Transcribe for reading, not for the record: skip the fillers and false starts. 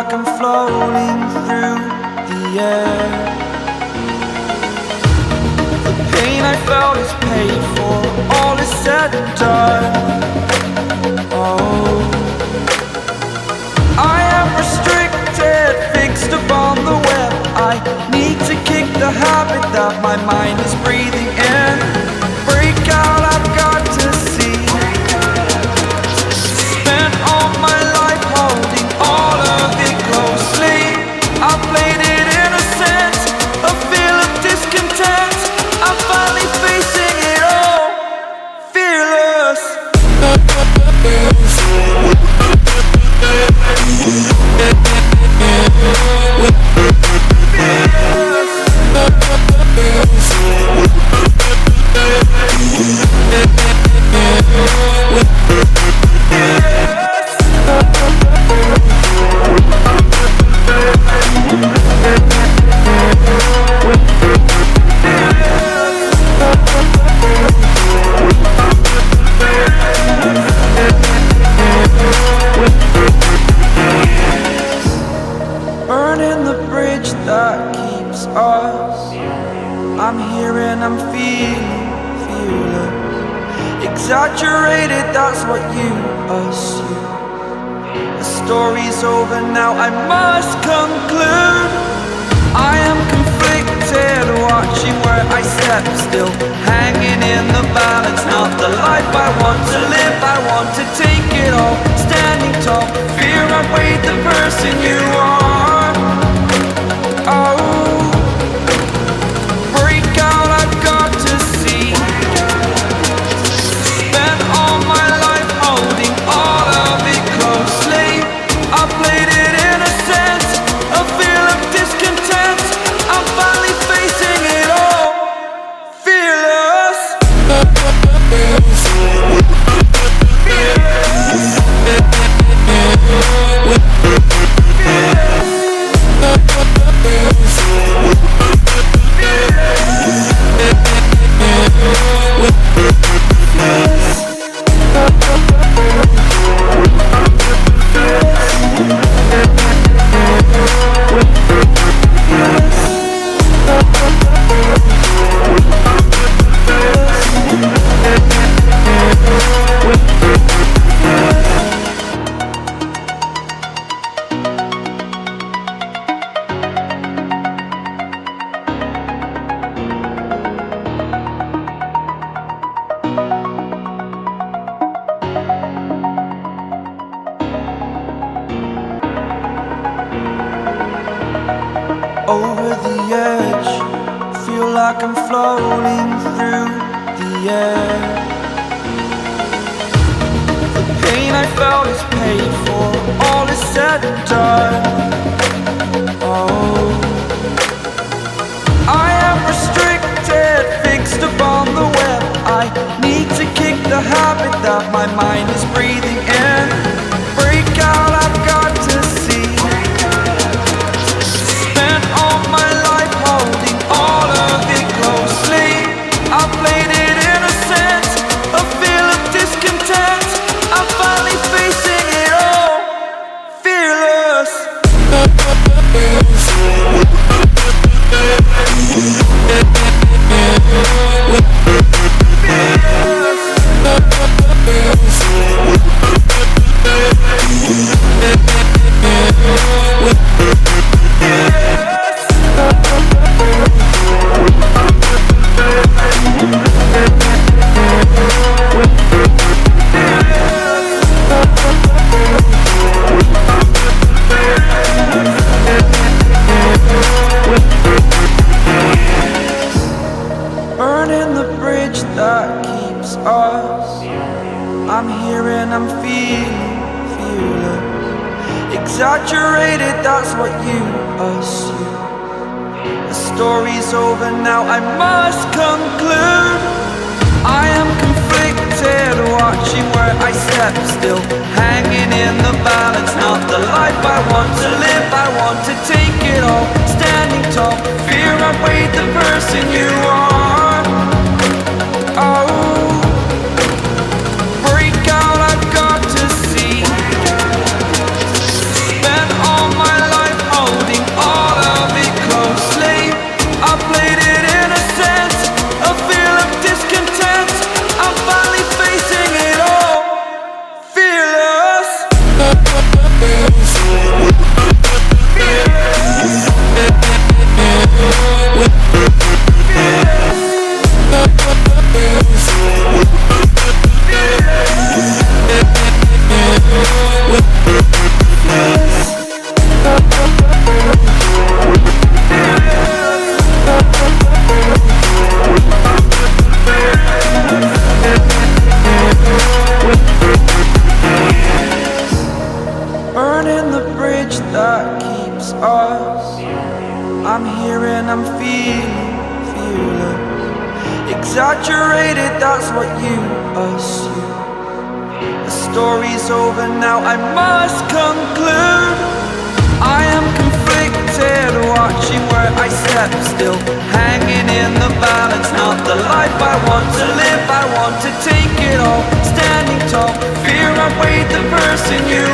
like I'm floating through the air. The pain I felt is paid for, all is said and done. Oh, I am restricted, fixed upon the web. I need to kick the habit that my mind is breathing in. Break out, I've got to see. Spent all my life holding all of it closely. I played it innocent, a feel of discontent. I'm finally facing it all, fearless. Burning the bridge that keeps us. I'm here and I'm feeling fearless. Exaggerated, that's what you assume. The story's over now, I must conclude. I am conflicted, watching where I step still, hanging in the balance. Not the life I want to live, I want to take it all. Standing tall, fear I weighed the person you are. Oh, break out, I've got to see. Spent all my life holding all of it closely. I played it innocent, a feel of discontent. I'm finally facing it all, fearless. Over the edge, feel like I'm floating through the air. The pain I felt is paid for, all is said and done. Oh, I am restricted, fixed upon the web. I need to kick the habit that my mind is breathing in. Break out, I've got to see. Spent all my life holding all of it closely. I played it innocent, a feel of discontent. I'm finally facing it all, fearless. Burning the bridge that keeps us. I'm here and I'm feeling fearless. Exaggerated, that's what you assume. The story's over now, I must conclude. I am conflicted, watching where I step still, hanging in the balance. Not the life I want to live, I want to take it all. Standing tall, fear I weighed the person you are. Oh, break out, I've got to see. Spent all my I'm here and I'm feeling fearless. Exaggerated, that's what you assume. The story's over now, I must conclude. I am conflicted, watching where I step still, hanging in the balance, not the life I want to live. I want to take it all, standing tall. Fear I weighed the person you